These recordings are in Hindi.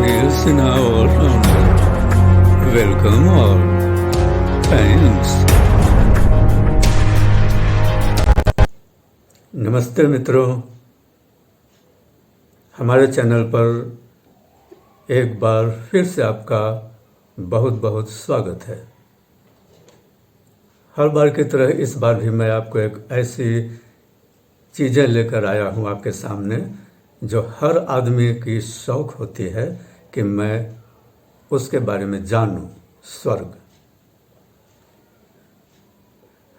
Wheels in our honor. Welcome all. Thanks. नमस्ते मित्रों, हमारे चैनल पर एक बार फिर से आपका बहुत बहुत स्वागत है। हर बार की तरह इस बार भी मैं आपको एक ऐसी चीज़ें लेकर आया हूँ आपके सामने जो हर आदमी की शौक़ होती है कि मैं उसके बारे में जानूँ। स्वर्ग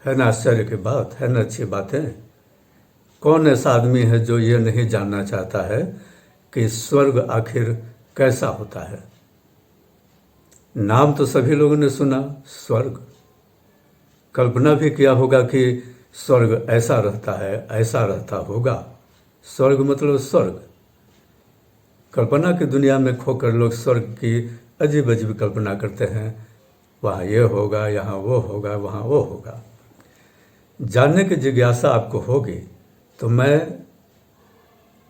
है ना, आश्चर्य की बात है ना, अच्छी बात है। कौन ऐसा आदमी है जो ये नहीं जानना चाहता है कि स्वर्ग आखिर कैसा होता है। नाम तो सभी लोगों ने सुना, स्वर्ग। कल्पना भी किया होगा कि स्वर्ग ऐसा रहता है, ऐसा रहता होगा। स्वर्ग मतलब स्वर्ग। कल्पना की दुनिया में खोकर लोग स्वर्ग की अजीब अजीब कल्पना करते हैं। वहाँ ये होगा, यहाँ वो होगा, वहाँ वो होगा। जानने की जिज्ञासा आपको होगी तो मैं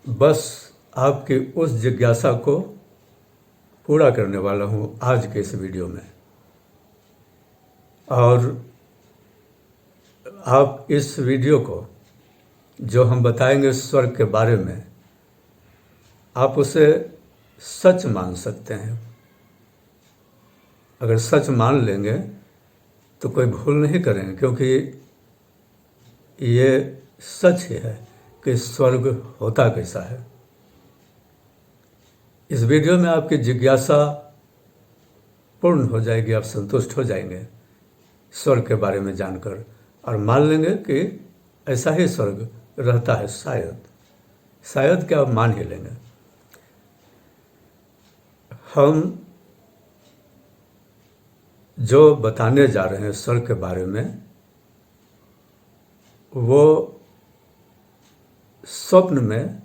बस आपकी उस जिज्ञासा को पूरा करने वाला हूँ आज के इस वीडियो में। और आप इस वीडियो को जो हम बताएंगे स्वर्ग के बारे में, आप उसे सच मान सकते हैं। अगर सच मान लेंगे तो कोई भूल नहीं करेंगे, क्योंकि ये सच ही है कि स्वर्ग होता कैसा है। इस वीडियो में आपकी जिज्ञासा पूर्ण हो जाएगी, आप संतुष्ट हो जाएंगे स्वर्ग के बारे में जानकर, और मान लेंगे कि ऐसा ही स्वर्ग रहता है। शायद क्या, आप मान ही लेंगे। हम जो बताने जा रहे हैं स्वर्ग के बारे में, वो स्वप्न में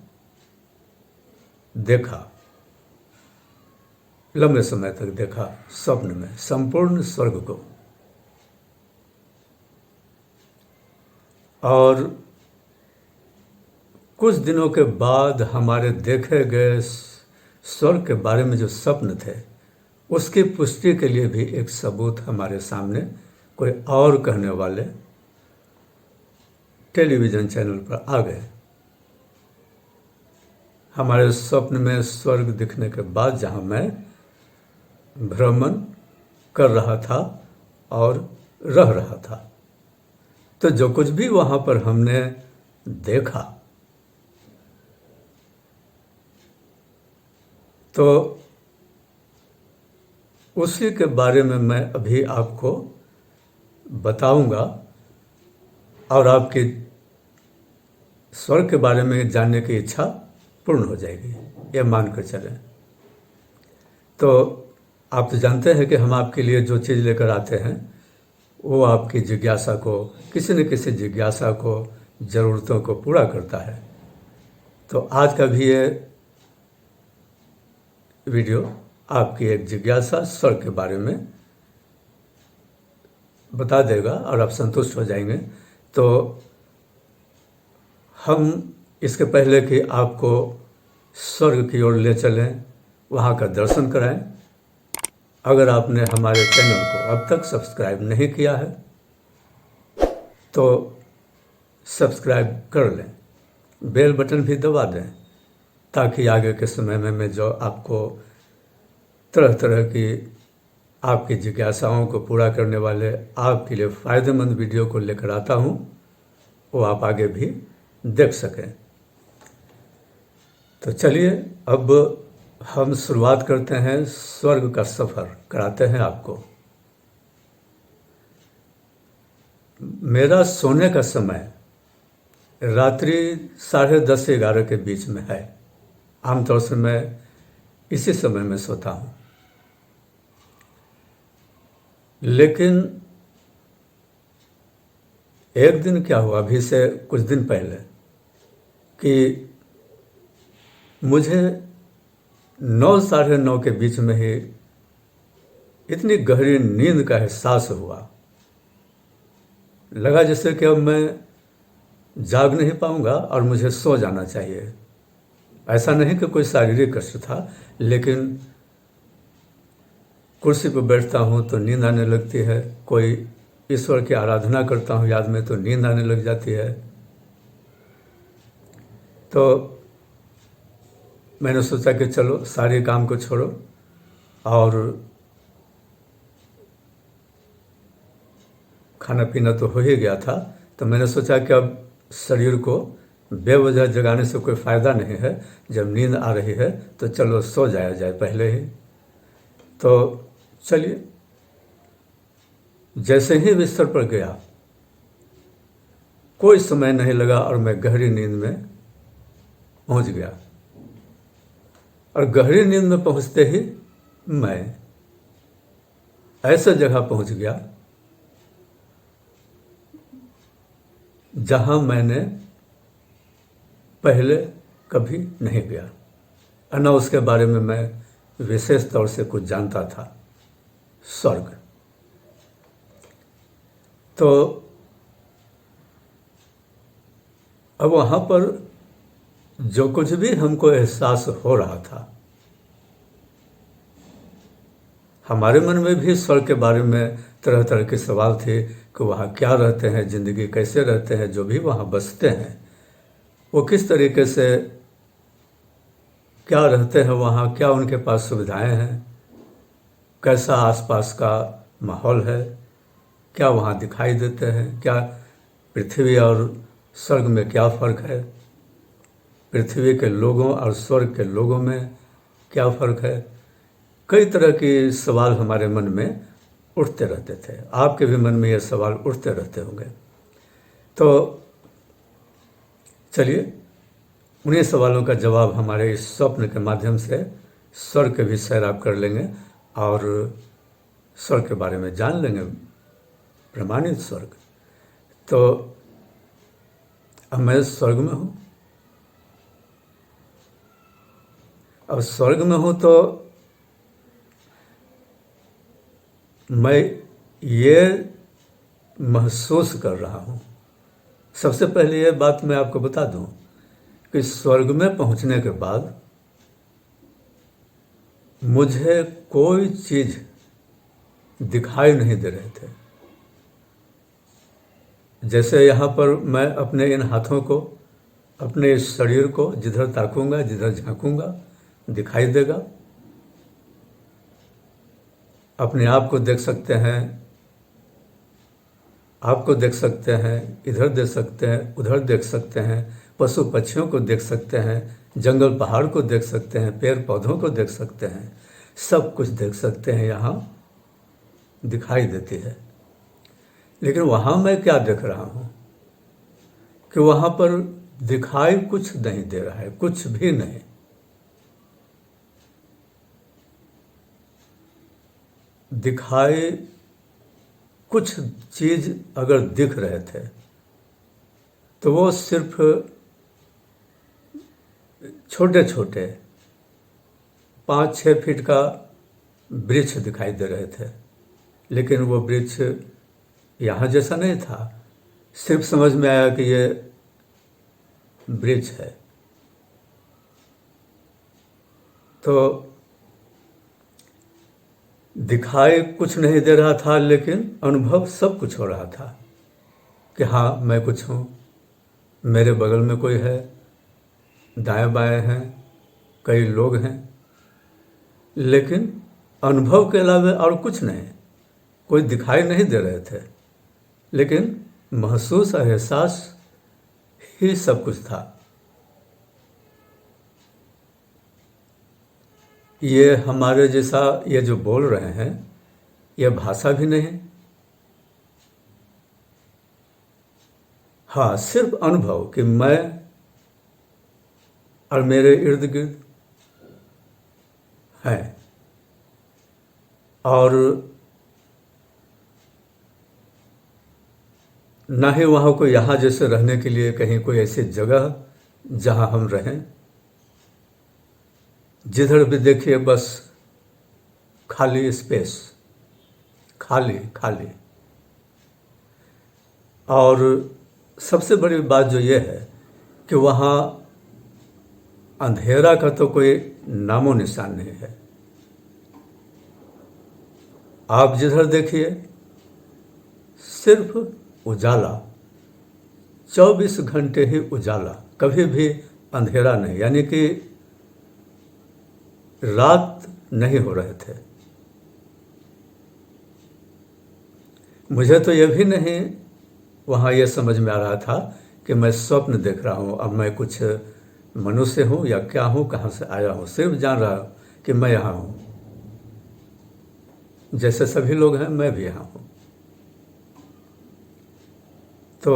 देखा, लंबे समय तक देखा स्वप्न में संपूर्ण स्वर्ग को। और कुछ दिनों के बाद हमारे देखे गए स्वर्ग के बारे में जो स्वप्न थे, उसकी पुष्टि के लिए भी एक सबूत हमारे सामने कोई और कहने वाले टेलीविज़न चैनल पर आ गए। हमारे स्वप्न में स्वर्ग दिखने के बाद जहाँ मैं भ्रमण कर रहा था और रह रहा था, तो जो कुछ भी वहाँ पर हमने देखा, तो उसी के बारे में मैं अभी आपको बताऊंगा, और आपकी स्वर्ग के बारे में जानने की इच्छा पूर्ण हो जाएगी, ये मानकर चलें। तो आप तो जानते हैं कि हम आपके लिए जो चीज़ लेकर आते हैं वो आपकी जिज्ञासा को, किसी न किसी जिज्ञासा को, ज़रूरतों को पूरा करता है। तो आज का भी ये वीडियो आपकी एक जिज्ञासा स्वर्ग के बारे में बता देगा और आप संतुष्ट हो जाएंगे। तो हम इसके पहले कि आपको स्वर्ग की ओर ले चलें, वहाँ का दर्शन कराएं, अगर आपने हमारे चैनल को अब तक सब्सक्राइब नहीं किया है तो सब्सक्राइब कर लें, बेल बटन भी दबा दें, ताकि आगे के समय में मैं जो आपको तरह तरह की आपकी जिज्ञासाओं को पूरा करने वाले आपके लिए फ़ायदेमंद वीडियो को लेकर आता हूँ, वो आप आगे भी देख सकें। तो चलिए अब हम शुरुआत करते हैं, स्वर्ग का सफ़र कराते हैं आपको। मेरा सोने का समय रात्रि 10:30 के बीच में है। आमतौर से मैं इसी समय में सोता हूँ, लेकिन एक दिन क्या हुआ, अभी से कुछ दिन पहले, कि मुझे 9 साढ़े 9 के बीच में ही इतनी गहरी नींद का एहसास हुआ। लगा जैसे कि अब मैं जाग नहीं पाऊंगा और मुझे सो जाना चाहिए। ऐसा नहीं कि कोई शारीरिक कष्ट था, लेकिन कुर्सी पर बैठता हूँ तो नींद आने लगती है, कोई ईश्वर की आराधना करता हूँ याद में तो नींद आने लग जाती है। तो मैंने सोचा कि चलो सारे काम को छोड़ो, और खाना पीना तो हो ही गया था, तो मैंने सोचा कि अब शरीर को बेवजह जगाने से कोई फ़ायदा नहीं है, जब नींद आ रही है तो चलो सो जाया जाए पहले ही। तो चलिए, जैसे ही बिस्तर पर गया कोई समय नहीं लगा और मैं गहरी नींद में पहुंच गया। और गहरी नींद में पहुंचते ही मैं ऐसा जगह पहुंच गया जहां मैंने पहले कभी नहीं गया, और न उसके बारे में मैं विशेष तौर से कुछ जानता था। स्वर्ग। तो अब वहाँ पर जो कुछ भी हमको एहसास हो रहा था, हमारे मन में भी स्वर्ग के बारे में तरह तरह के सवाल थे कि वहाँ क्या रहते हैं, ज़िंदगी कैसे रहते हैं, जो भी वहाँ बसते हैं वो किस तरीके से क्या रहते हैं वहाँ, क्या उनके पास सुविधाएं हैं, कैसा आसपास का माहौल है, क्या वहाँ दिखाई देते हैं, क्या पृथ्वी और स्वर्ग में क्या फ़र्क है, पृथ्वी के लोगों और स्वर्ग के लोगों में क्या फ़र्क है। कई तरह के सवाल हमारे मन में उठते रहते थे। आपके भी मन में ये सवाल उठते रहते होंगे। तो चलिए, उन्हीं सवालों का जवाब हमारे इस स्वप्न के माध्यम से स्वर्ग के भी सैर आप कर लेंगे और स्वर्ग के बारे में जान लेंगे, प्रमाणित स्वर्ग। तो अब मैं स्वर्ग में हूँ। अब स्वर्ग में हूँ तो मैं ये महसूस कर रहा हूँ। सबसे पहले ये बात मैं आपको बता दूँ कि स्वर्ग में पहुँचने के बाद मुझे कोई चीज़ दिखाई नहीं दे रहे थे। जैसे यहाँ पर मैं अपने इन हाथों को, अपने इस शरीर को जिधर ताकूंगा, जिधर झांकूंगा दिखाई देगा। अपने आप को देख सकते हैं, आपको देख सकते हैं, इधर देख सकते हैं, उधर देख सकते हैं, पशु पक्षियों को देख सकते हैं, जंगल पहाड़ को देख सकते हैं, पेड़ पौधों को देख सकते हैं, सब कुछ देख सकते हैं, यहाँ दिखाई देती है। लेकिन वहाँ मैं क्या देख रहा हूँ कि वहाँ पर दिखाई कुछ नहीं दे रहा है, कुछ भी नहीं। दिखाई कुछ चीज़ अगर दिख रहे थे तो वो सिर्फ छोटे छोटे 5-6 फीट का वृक्ष दिखाई दे रहे थे। लेकिन वो वृक्ष यहाँ जैसा नहीं था। सिर्फ समझ में आया कि ये वृक्ष है। तो दिखाई कुछ नहीं दे रहा था, लेकिन अनुभव सब कुछ हो रहा था कि हाँ मैं कुछ हूँ, मेरे बगल में कोई है, दाएं बाएं हैं, कई लोग हैं, लेकिन अनुभव के अलावा और कुछ नहीं। कोई दिखाई नहीं दे रहे थे, लेकिन महसूस और एहसास ही सब कुछ था। ये हमारे जैसा ये जो बोल रहे हैं, ये भाषा भी नहीं। हाँ, सिर्फ अनुभव कि मैं और मेरे इर्द गिर्द हैं, और ना ही वहाँ को यहाँ जैसे रहने के लिए कहीं कोई ऐसी जगह जहाँ हम रहें। जिधर भी देखिए बस खाली स्पेस, खाली खाली। और सबसे बड़ी बात जो ये है कि वहाँ अंधेरा का तो कोई नामो निशान नहीं है। आप जिधर देखिए सिर्फ उजाला, 24 घंटे ही उजाला, कभी भी अंधेरा नहीं, यानी कि रात नहीं हो रहे थे। मुझे तो ये भी नहीं वहाँ ये समझ में आ रहा था कि मैं स्वप्न देख रहा हूँ, अब मैं कुछ मनुष्य हूँ या क्या हूँ, कहाँ से आया हूँ। सिर्फ जान रहा हूँ कि मैं यहाँ हूँ, जैसे सभी लोग हैं मैं भी यहाँ हूँ। तो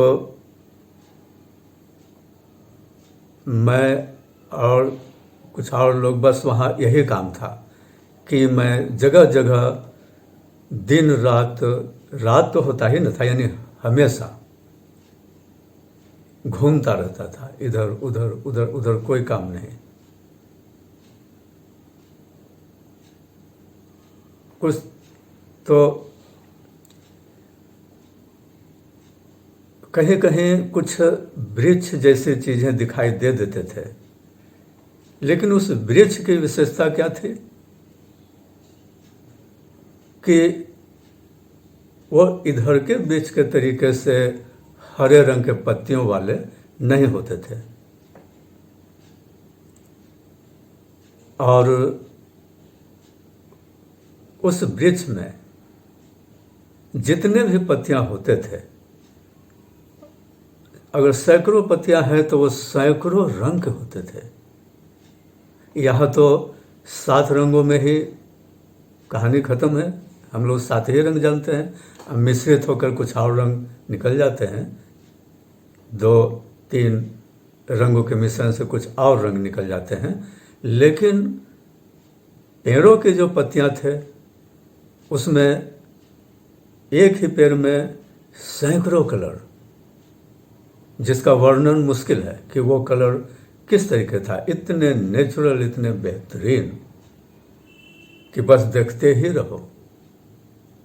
मैं और कुछ और लोग, बस वहाँ यही काम था कि मैं जगह जगह दिन रात, रात तो होता ही न था, यानी हमेशा घूमता रहता था, इधर उधर उधर उधर, कोई काम नहीं। कुछ तो कहीं कहीं कुछ वृक्ष जैसी चीजें दिखाई दे देते थे, लेकिन उस वृक्ष की विशेषता क्या थी कि वो इधर के वृक्ष के तरीके से हरे रंग के पत्तियों वाले नहीं होते थे, और उस वृक्ष में जितने भी पत्तियां होते थे, अगर सैकड़ों पत्तियां हैं तो वो सैकड़ों रंग के होते थे। यहाँ तो 7 रंगों में ही कहानी खत्म है, हम लोग 7 ही रंग जानते हैं, अब मिश्रित होकर कुछ और रंग निकल जाते हैं, 2-3 रंगों के मिश्रण से कुछ और रंग निकल जाते हैं। लेकिन पेड़ों के जो पत्तियां थे उसमें एक ही पेड़ में सैकड़ों कलर, जिसका वर्णन मुश्किल है कि वो कलर किस तरीके था, इतने नेचुरल, इतने बेहतरीन कि बस देखते ही रहो।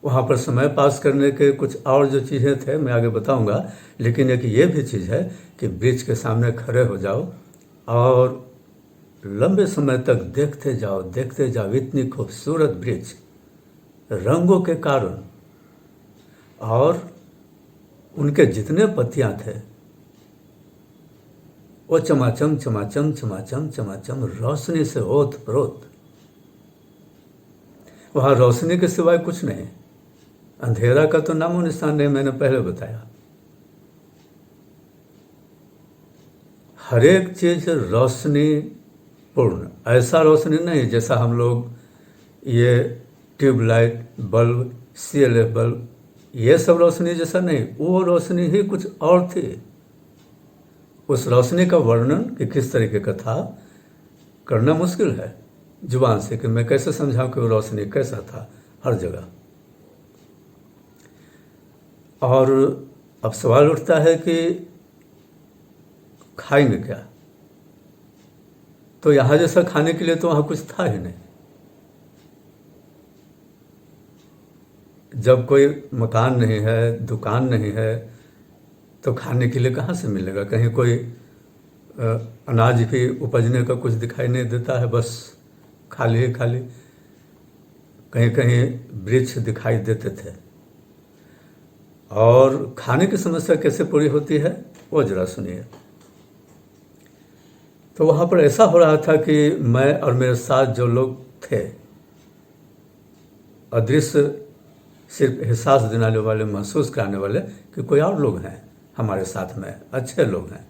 वहाँ पर समय पास करने के कुछ और जो चीज़ें थे मैं आगे बताऊंगा, लेकिन एक ये भी चीज़ है कि वृक्ष के सामने खड़े हो जाओ और लंबे समय तक देखते जाओ देखते जाओ। इतनी खूबसूरत वृक्ष रंगों के कारण, और उनके जितने पत्तियां थे वो चमाचम चमाचम चमाचम चमाचम रोशनी से ओत प्रोत। वहां रोशनी के सिवाय कुछ नहीं, अंधेरा का तो नामो निशान नहीं, मैंने पहले बताया। हर एक चीज रोशनी पूर्ण, ऐसा रोशनी नहीं जैसा हम लोग ये ट्यूबलाइट बल्ब, CLF बल्ब, ये सब रोशनी जैसा नहीं, वो रोशनी ही कुछ और थी। उस रोशनी का वर्णन कि किस तरीके का था करना मुश्किल है जुबान से, कि मैं कैसे समझाऊं कि वो रोशनी कैसा था हर जगह। और अब सवाल उठता है कि खाएंगे क्या, तो यहां जैसा खाने के लिए तो वहां कुछ था ही नहीं। जब कोई मकान नहीं है, दुकान नहीं है, तो खाने के लिए कहाँ से मिलेगा? कहीं कोई अनाज भी उपजने का कुछ दिखाई नहीं देता है, बस खाली ही खाली। कहीं कहीं वृक्ष दिखाई देते थे। और खाने की समस्या कैसे पूरी होती है वो जरा सुनिए। तो वहाँ पर ऐसा हो रहा था कि मैं और मेरे साथ जो लोग थे, अदृश्य सिर्फ एहसास दिलाने वाले, महसूस कराने वाले कि कोई और लोग हैं हमारे साथ में, अच्छे लोग हैं,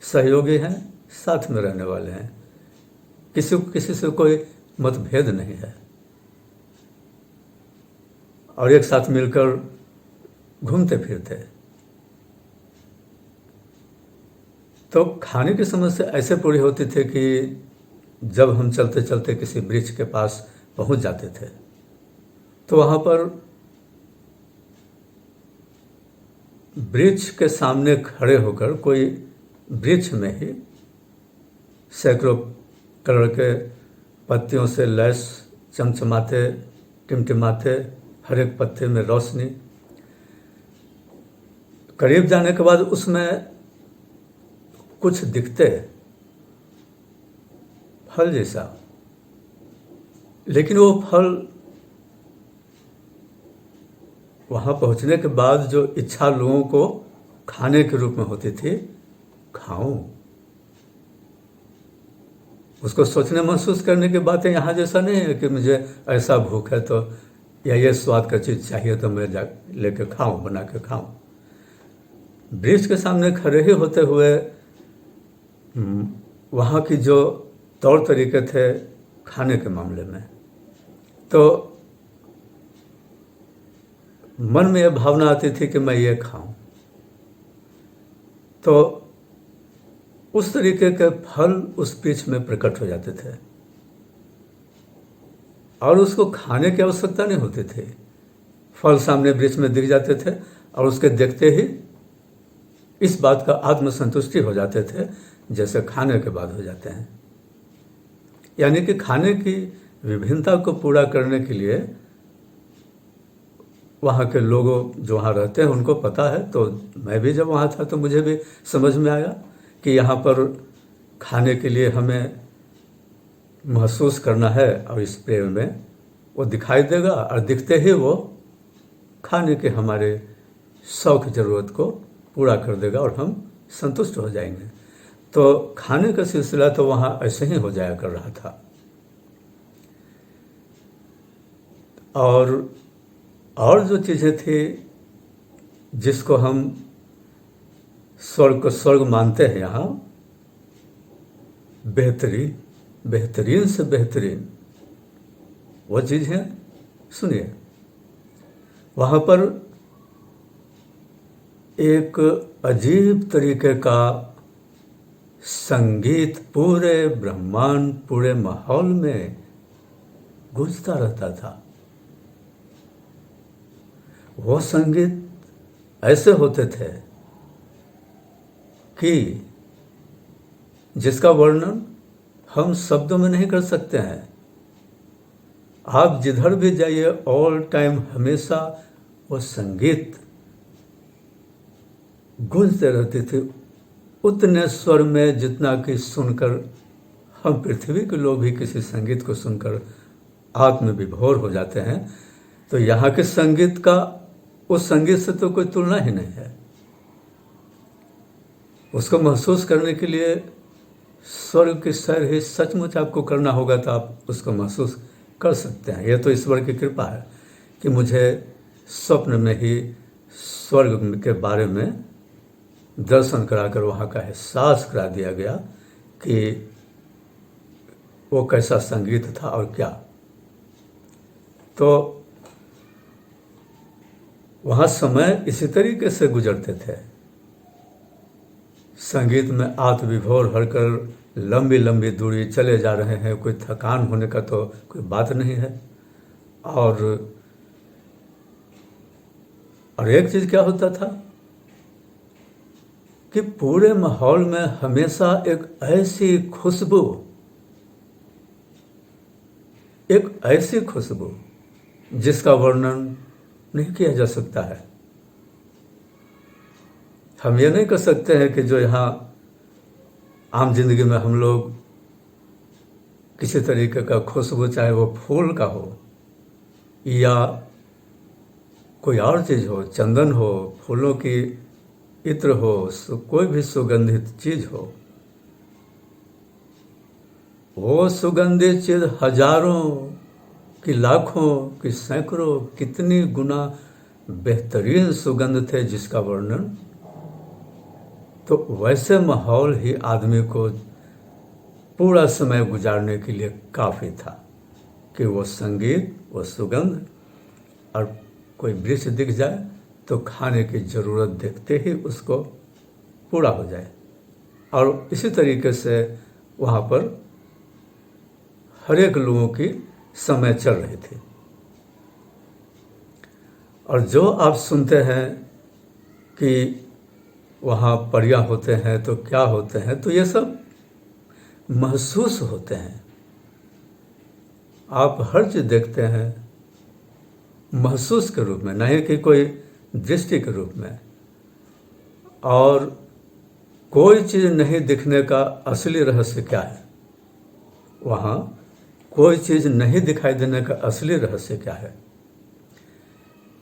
सहयोगी हैं, साथ में रहने वाले हैं, किसी को किसी से कोई मतभेद नहीं है, और एक साथ मिलकर घूमते फिरते। तो खाने की समस्या ऐसे पूरी होती थी कि जब हम चलते चलते किसी वृक्ष के पास पहुंच जाते थे तो वहां पर वृक्ष के सामने खड़े होकर कोई वृक्ष में ही सैकड़ों कलर के पत्तियों से लैस चमचमाते टिमटिमाते, हर एक पत्ते में रोशनी। करीब जाने के बाद उसमें कुछ दिखते फल जैसा, लेकिन वो फल वहाँ पहुँचने के बाद जो इच्छा लोगों को खाने के रूप में होती थी, खाऊं, उसको सोचने महसूस करने की बात है। यहाँ जैसा नहीं है कि मुझे ऐसा भूख है तो या ये स्वाद का चीज़ चाहिए तो मैं जा लेके खाऊं, बना के खाऊं। वृक्ष के सामने खड़े ही होते हुए वहाँ की जो तौर तरीके थे खाने के मामले में, तो मन में यह भावना आती थी कि मैं ये खाऊं, तो उस तरीके के फल उस वृक्ष में प्रकट हो जाते थे और उसको खाने की आवश्यकता नहीं होती थी। फल सामने वृक्ष में दिख जाते थे और उसके देखते ही इस बात का आत्मसंतुष्टि हो जाते थे जैसे खाने के बाद हो जाते हैं। यानी कि खाने की विभिन्नता को पूरा करने के लिए वहाँ के लोगों जो वहाँ रहते हैं उनको पता है। तो मैं भी जब वहाँ था तो मुझे भी समझ में आया कि यहाँ पर खाने के लिए हमें महसूस करना है और इस प्रेम में वो दिखाई देगा और दिखते ही वो खाने के हमारे शौक ज़रूरत को पूरा कर देगा और हम संतुष्ट हो जाएंगे। तो खाने का सिलसिला तो वहाँ ऐसे ही हो जाया कर रहा था। और जो चीज़ें थी जिसको हम स्वर्ग को स्वर्ग मानते हैं, यहाँ बेहतरीन से बेहतरीन वो चीज़ है। सुनिए, वहाँ पर एक अजीब तरीके का संगीत पूरे ब्रह्मांड, पूरे माहौल में गूंजता रहता था। वो संगीत ऐसे होते थे कि जिसका वर्णन हम शब्दों में नहीं कर सकते हैं। आप जिधर भी जाइए ऑल टाइम हमेशा वो संगीत गूंजते रहते थे उतने स्वर में जितना कि सुनकर हम पृथ्वी के लोग भी किसी संगीत को सुनकर आत्म विभोर हो जाते हैं। तो यहाँ के संगीत का उस संगीत से तो कोई तुलना ही नहीं है। उसको महसूस करने के लिए स्वर्ग की सैर ही सचमुच आपको करना होगा तो आप उसको महसूस कर सकते हैं। यह तो ईश्वर की कृपा है कि मुझे स्वप्न में ही स्वर्ग के बारे में दर्शन कराकर वहाँ का एहसास करा दिया गया कि वो कैसा संगीत था और क्या। तो वहाँ समय इसी तरीके से गुजरते थे, संगीत में आत्मविभोर होकर लंबी लंबी दूरी चले जा रहे हैं। कोई थकान होने का तो कोई बात नहीं है। और एक चीज़ क्या होता था कि पूरे माहौल में हमेशा एक ऐसी खुशबू जिसका वर्णन नहीं किया जा सकता है। हम ये नहीं कर सकते हैं कि जो यहाँ आम जिंदगी में हम लोग किसी तरीके का खुशबू, चाहे वो फूल का हो या कोई और चीज़ हो, चंदन हो, फूलों की इत्र हो, कोई भी सुगंधित चीज़ हो, वो सुगंधित चीज़ हजारों कि लाखों कि सैकड़ों कितनी गुना बेहतरीन सुगंध थे जिसका वर्णन। तो वैसे माहौल ही आदमी को पूरा समय गुजारने के लिए काफ़ी था कि वो संगीत, वो सुगंध और कोई वृक्ष दिख जाए तो खाने की ज़रूरत देखते ही उसको पूरा हो जाए। और इसी तरीके से वहाँ पर हर एक लोगों की समय चल रही थी। और जो आप सुनते हैं कि वहाँ परियां होते हैं तो क्या होते हैं, तो ये सब महसूस होते हैं। आप हर चीज़ देखते हैं महसूस के रूप में, नहीं कि कोई दृष्टि के रूप में। और कोई चीज़ नहीं दिखने का असली रहस्य क्या है, वहाँ कोई चीज़ नहीं दिखाई देने का असली रहस्य क्या है।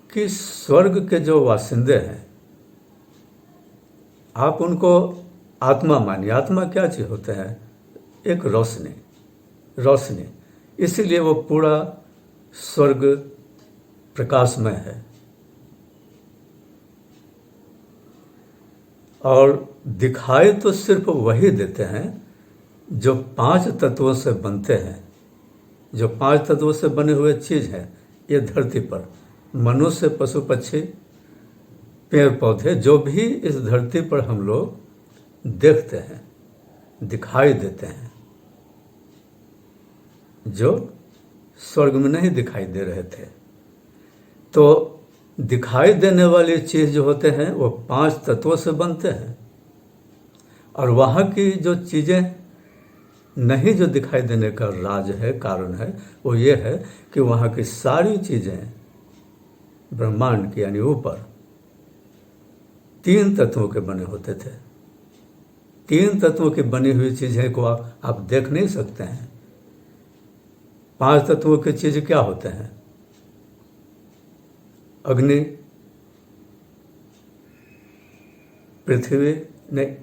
कि स्वर्ग के जो वासिंदे हैं, आप उनको आत्मा मानिए। आत्मा क्या चीज होते हैं? एक रोशनी, रोशनी। इसीलिए वो पूरा स्वर्ग प्रकाशमय है। और दिखाई तो सिर्फ वही देते हैं जो 5 तत्वों से बनते हैं। जो 5 तत्वों से बने हुए चीज है ये धरती पर, मनुष्य, पशु पक्षी, पेड़ पौधे, जो भी इस धरती पर हम लोग देखते हैं, दिखाई देते हैं, जो स्वर्ग में नहीं दिखाई दे रहे थे। तो दिखाई देने वाली चीज जो होते हैं वो 5 तत्वों से बनते हैं। और वहाँ की जो चीजें नहीं जो दिखाई देने का राज है, कारण है, वो ये है कि वहाँ की सारी चीजें ब्रह्मांड की यानी ऊपर 3 तत्वों के बने होते थे। 3 तत्वों की बनी हुई चीजें को आप देख नहीं सकते हैं। 5 तत्वों की चीज क्या होते हैं? अग्नि, पृथ्वी, नहीं,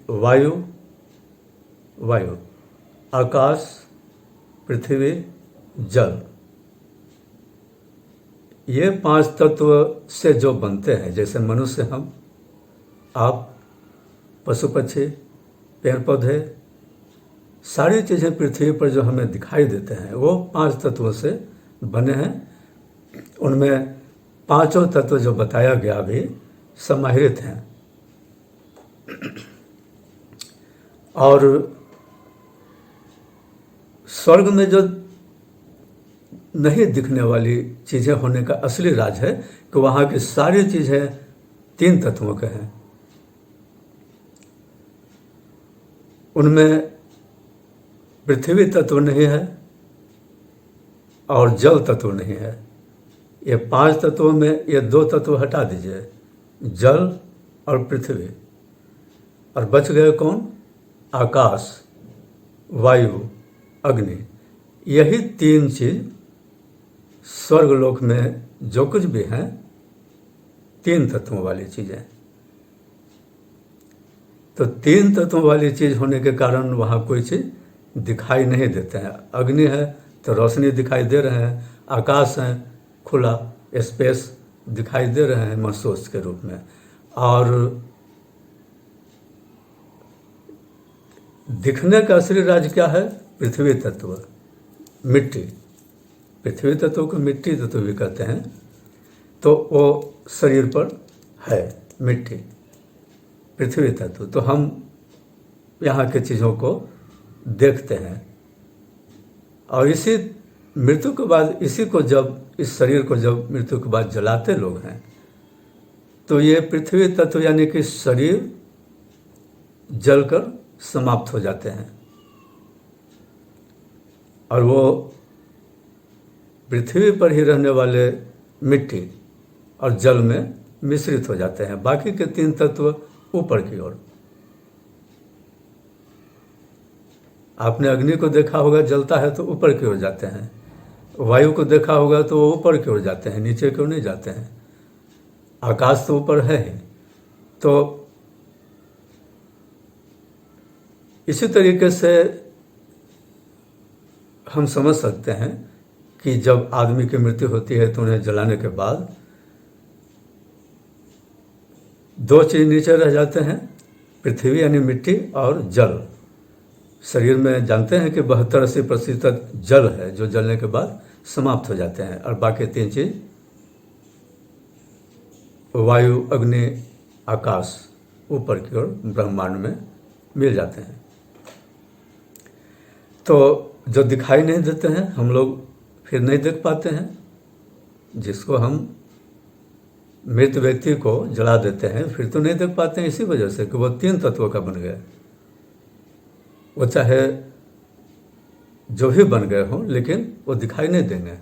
वायु, आकाश, पृथ्वी, जल। ये 5 तत्व से जो बनते हैं, जैसे मनुष्य, हम, आप, पशु पक्षी, पेड़ पौधे, सारी चीजें पृथ्वी पर जो हमें दिखाई देते हैं वो 5 तत्वों से बने हैं। उनमें 5 तत्व जो बताया गया अभी समाहित हैं। और स्वर्ग में जो नहीं दिखने वाली चीजें होने का असली राज है कि वहां की सारी चीजें 3 तत्वों के हैं। उनमें पृथ्वी तत्व नहीं है और जल तत्व नहीं है। ये 5 तत्वों में ये 2 तत्व हटा दीजिए, जल और पृथ्वी, और बच गए कौन? आकाश, वायु, अग्नि। यही 3 चीज स्वर्गलोक में जो कुछ भी हैं 3 तत्वों वाली चीजें। तो 3 तत्वों वाली चीज होने के कारण वहां कोई चीज दिखाई नहीं देते हैं। अग्नि है तो रोशनी दिखाई दे रहे हैं, आकाश है खुला, स्पेस दिखाई दे रहे हैं महसूस के रूप में, और दिखने का असली राज क्या है? पृथ्वी तत्व, मिट्टी। पृथ्वी तत्व को मिट्टी तत्व भी कहते हैं। तो वो शरीर पर है मिट्टी, पृथ्वी तत्व। तो हम यहाँ की चीज़ों को देखते हैं, और इसी मृत्यु के बाद इसी को जब, इस शरीर को जब मृत्यु के बाद जलाते लोग हैं तो ये पृथ्वी तत्व यानी कि शरीर जलकर समाप्त हो जाते हैं, और वो पृथ्वी पर ही रहने वाले मिट्टी और जल में मिश्रित हो जाते हैं। बाकी के 3 तत्व ऊपर की ओर। आपने अग्नि को देखा होगा, जलता है तो ऊपर की ओर जाते हैं। वायु को देखा होगा तो वो ऊपर की ओर जाते हैं, नीचे की ओर नहीं जाते हैं। आकाश तो ऊपर है ही। तो इसी तरीके से हम समझ सकते हैं कि जब आदमी की मृत्यु होती है तो उन्हें जलाने के बाद 2 चीज नीचे रह जाते हैं, पृथ्वी यानी मिट्टी और जल। शरीर में जानते हैं कि 72-80% जल है जो जलने के बाद समाप्त हो जाते हैं, और बाकी 3 चीज वायु, अग्नि, आकाश ऊपर की ओर ब्रह्मांड में मिल जाते हैं। तो जो दिखाई नहीं देते हैं हम लोग फिर नहीं देख पाते हैं। जिसको हम मृत व्यक्ति को जला देते हैं फिर तो नहीं देख पाते हैं, इसी वजह से कि वो 3 तत्वों का बन गया। वो चाहे जो भी बन गए हों लेकिन वो दिखाई नहीं देंगे।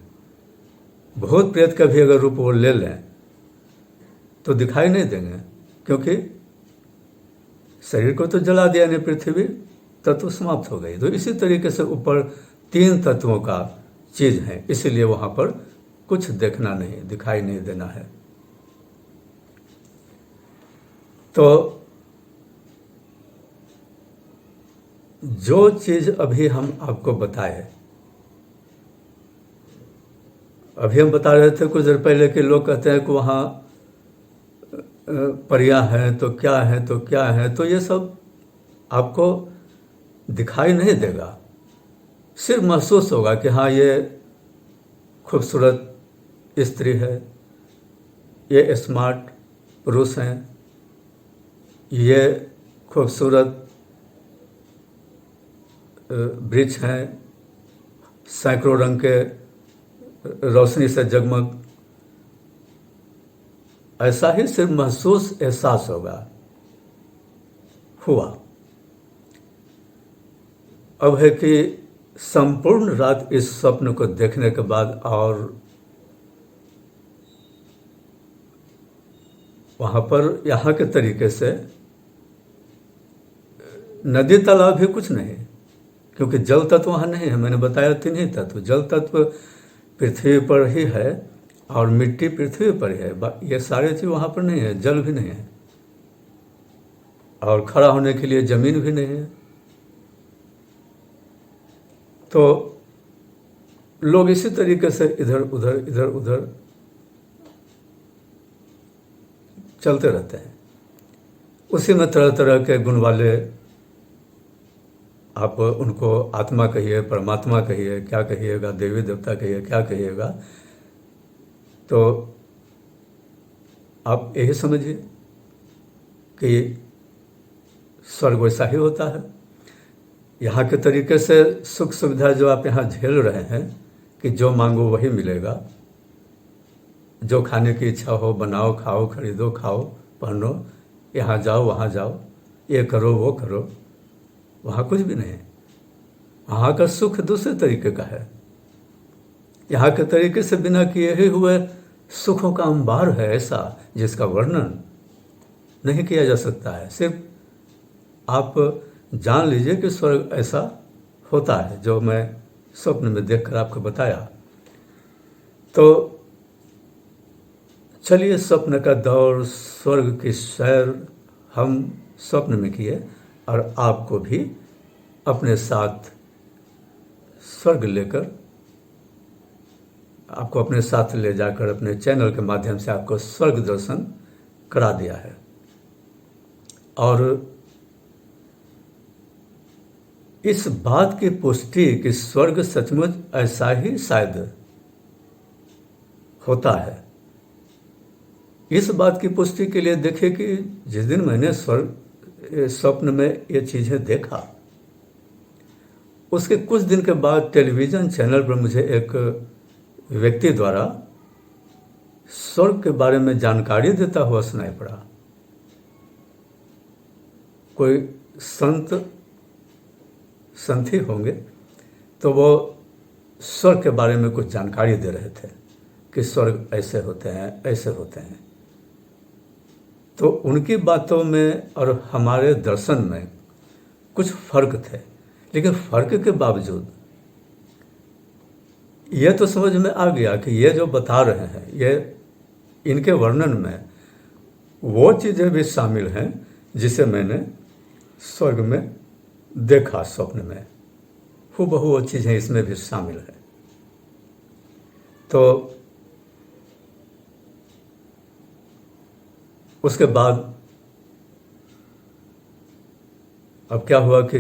भूत प्रेत का भी अगर रूप वो ले लें तो दिखाई नहीं देंगे, क्योंकि शरीर को तो जला दिया ने पृथ्वी, तत्व समाप्त हो गई। तो इसी तरीके से ऊपर 3 तत्वों का चीज है, इसीलिए वहां पर कुछ देखना नहीं, दिखाई नहीं देना है। तो जो चीज़ अभी हम आपको बताए, अभी हम बता रहे थे कुछ देर पहले कि लोग कहते हैं कि वहाँ परियां हैं तो क्या है तो क्या है, तो ये सब आपको दिखाई नहीं देगा, सिर्फ महसूस होगा कि हाँ ये खूबसूरत स्त्री है, ये स्मार्ट पुरुष हैं, ये खूबसूरत वृक्ष हैं, सैकड़ों रंग के रोशनी से जगमग, ऐसा ही सिर्फ महसूस एहसास होगा, हुआ। अब है कि संपूर्ण रात इस स्वप्न को देखने के बाद और वहाँ पर यहाँ के तरीके से नदी तालाब भी कुछ नहीं, क्योंकि जल तत्व वहाँ नहीं है। मैंने बताया 3 ही तत्व, जल तत्व पृथ्वी पर ही है और मिट्टी पृथ्वी पर ही है, ये सारे चीज़ वहाँ पर नहीं है, जल भी नहीं है और खड़ा होने के लिए ज़मीन भी नहीं है। तो लोग इसी तरीके से इधर उधर चलते रहते हैं, उसी में तरह तरह के गुण वाले, आप उनको आत्मा कहिए, परमात्मा कहिए, क्या कहिएगा, देवी देवता कहिए, क्या कहिएगा, तो आप यही समझिए कि स्वर्ग वैसा ही होता है। यहाँ के तरीके से सुख सुविधा जो आप यहाँ झेल रहे हैं कि जो मांगो वही मिलेगा, जो खाने की इच्छा हो बनाओ, खाओ, खरीदो, खाओ, पहनो, यहाँ जाओ वहाँ जाओ, ये करो वो करो, वहाँ कुछ भी नहीं। वहाँ का सुख दूसरे तरीके का है। यहाँ के तरीके से बिना किए ही हुए सुखों का अंबार है ऐसा, जिसका वर्णन नहीं किया जा सकता है। सिर्फ आप जान लीजिए कि स्वर्ग ऐसा होता है जो मैं स्वप्न में देखकर आपको बताया। तो चलिए, स्वप्न का दौर, स्वर्ग की सैर हम स्वप्न में किए और आपको भी अपने साथ स्वर्ग लेकर, आपको अपने साथ ले जाकर अपने चैनल के माध्यम से आपको स्वर्ग दर्शन करा दिया है। और इस बात की पुष्टि कि स्वर्ग सचमुच ऐसा ही शायद होता है, इस बात की पुष्टि के लिए देखिए कि जिस दिन मैंने स्वप्न में ये चीज़ें देखा, उसके कुछ दिन के बाद टेलीविज़न चैनल पर मुझे एक व्यक्ति द्वारा स्वर्ग के बारे में जानकारी देता हुआ सुनाई पड़ा। कोई संत ही होंगे, तो वो स्वर्ग के बारे में कुछ जानकारी दे रहे थे कि स्वर्ग ऐसे होते हैं, ऐसे होते हैं। तो उनकी बातों में और हमारे दर्शन में कुछ फर्क थे, लेकिन फर्क के बावजूद ये तो समझ में आ गया कि ये जो बता रहे हैं, ये इनके वर्णन में वो चीज़ें भी शामिल हैं जिसे मैंने स्वर्ग में देखा स्वप्न में, हूबहू वो चीज़ें इसमें भी शामिल है। तो उसके बाद अब क्या हुआ कि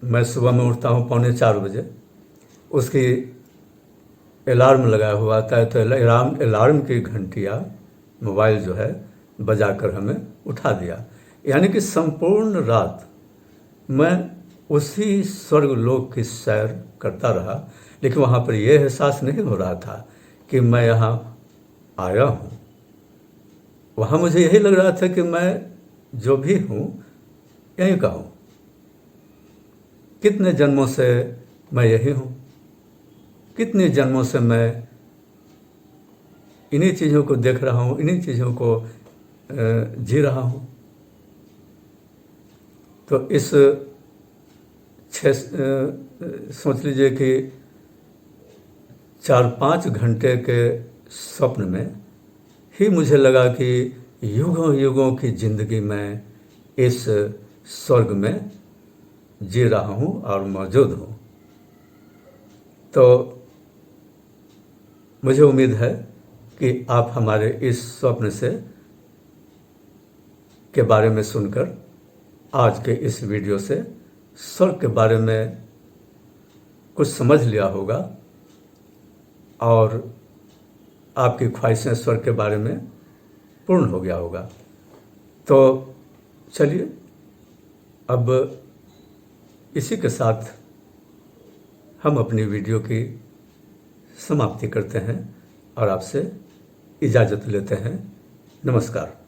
मैं सुबह में उठता हूँ 3:45 बजे, उसकी अलार्म लगाया हुआ था, तो अलार्म की घंटियाँ मोबाइल जो है बजाकर हमें उठा दिया। यानी कि संपूर्ण रात मैं उसी स्वर्ग लोक की सैर करता रहा, लेकिन वहाँ पर यह एहसास नहीं हो रहा था कि मैं यहाँ आया हूँ। वहाँ मुझे यही लग रहा था कि मैं जो भी हूँ यहीं का हूँ, कितने जन्मों से मैं यही हूँ, कितने जन्मों से मैं इन्हीं चीज़ों को देख रहा हूँ, इन्हीं चीज़ों को जी रहा हूँ। तो इस सोच लीजिए कि 4-5 घंटे के स्वप्न में ही मुझे लगा कि युगों युगों की जिंदगी में इस स्वर्ग में जी रहा हूँ और मौजूद हूँ। तो मुझे उम्मीद है कि आप हमारे इस स्वप्न से के बारे में सुनकर आज के इस वीडियो से स्वर्ग के बारे में कुछ समझ लिया होगा और आपकी ख्वाहिशें स्वर्ग के बारे में पूर्ण हो गया होगा। तो चलिए अब इसी के साथ हम अपनी वीडियो की समाप्ति करते हैं और आपसे इजाज़त लेते हैं। नमस्कार।